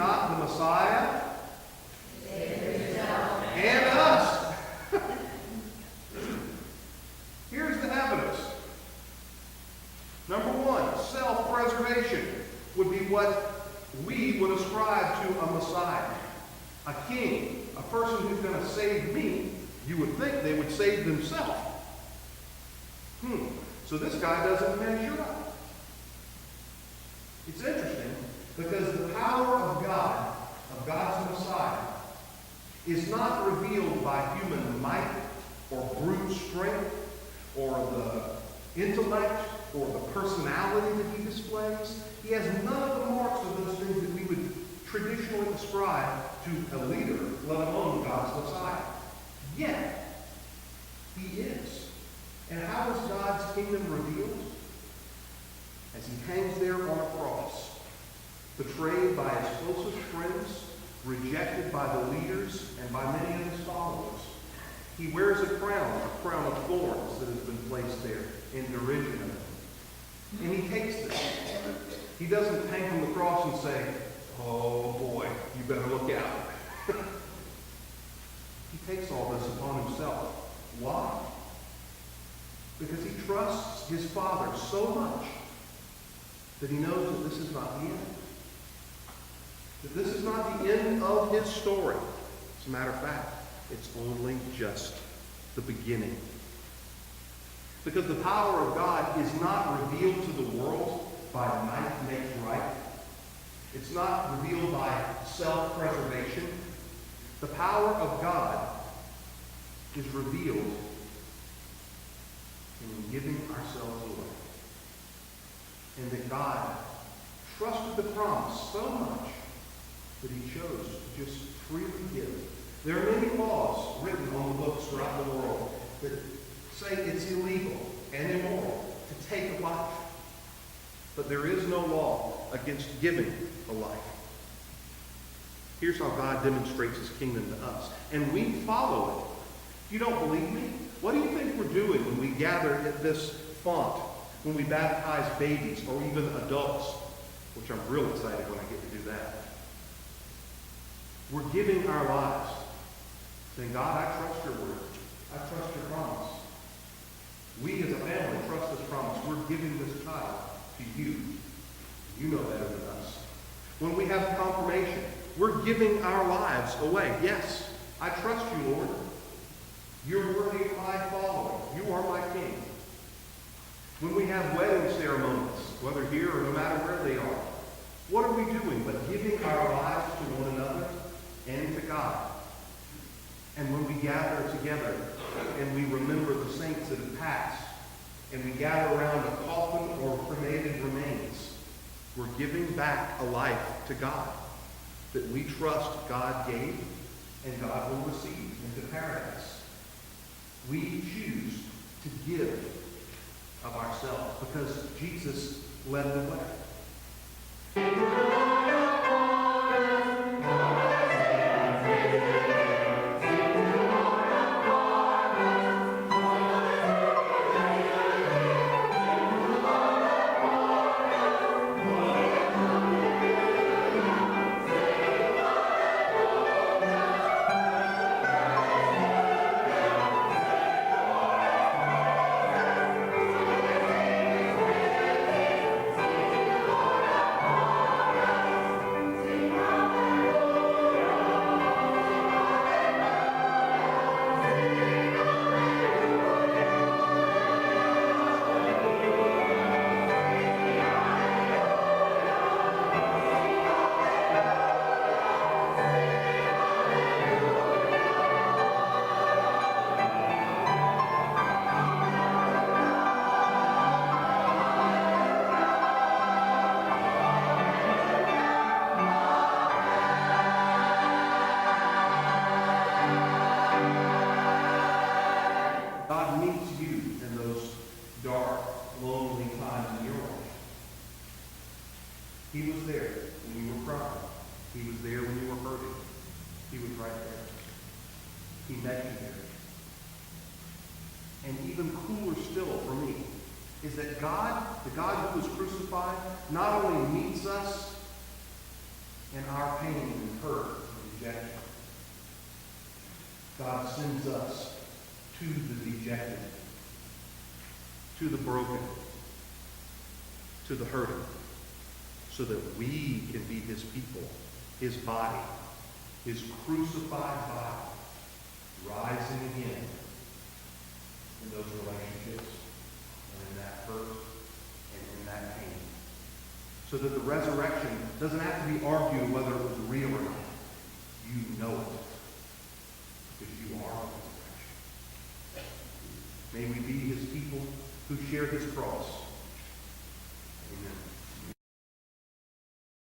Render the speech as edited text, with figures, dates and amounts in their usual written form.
not the Messiah? Save yourself. And us. Here's the evidence. Number one, self-preservation would be what we would ascribe to a Messiah. A king, a person who's going to save me. You would think they would save themselves. So this guy doesn't measure up. It's interesting because the power of God, of God's Messiah, is not revealed by human might or brute strength or the intellect or the personality that he displays. He has none of the marks of those things that we would traditionally ascribe to a leader, let alone God's Messiah. Yet, he is. And how is God's kingdom revealed? As he hangs there on a cross, betrayed by his closest friends, rejected by the leaders and by many of his followers. He wears a crown of thorns that has been placed there in derision of him. And he takes this. He doesn't hang from the cross and say, "Oh boy, you better look out." He takes all this upon himself. Why? Because he trusts his Father so much that he knows that this is not the end. That this is not the end of his story. As a matter of fact, it's only just the beginning. Because the power of God is not revealed to the world by might makes right. It's not revealed by self-preservation. The power of God is revealed in giving ourselves away. And that God trusted the promise so much that he chose to just freely give. There are many laws written on the books throughout the world that say it's illegal and immoral to take a life. But there is no law against giving a life. Here's how God demonstrates his kingdom to us. And we follow it. If you don't believe me, what do you think we're doing when we gather at this font, when we baptize babies or even adults? Which I'm real excited when I get to do that. We're giving our lives. Saying, God, I trust your word. I trust your promise. We as a family trust this promise. We're giving this child to you. You know better than us. When we have confirmation, we're giving our lives away. Yes, I trust you, Lord. You're worthy of my following. You are my king. When we have wedding ceremonies, whether here or no matter where they are, what are we doing but giving our lives to one another and to God? And when we gather together and we remember the saints that have passed, and we gather around a coffin or cremated remains, we're giving back a life to God that we trust God gave and God will receive into paradise. We choose to give of ourselves because Jesus led the way. God meets you in those dark, lonely times in your life. He was there when you were crying. He was there when you were hurting. He was right there. He met you there. And even cooler still for me is that God, the God who was crucified, not only meets us in our pain and hurt and rejection. God sends us to the dejected, to the broken, to the hurting, so that we can be his people, his body, his crucified body, rising again in those relationships and in that hurt and in that pain. So that the resurrection doesn't have to be argued whether it was real or not. You know it. Because you are the resurrection. May we be his people who share his cross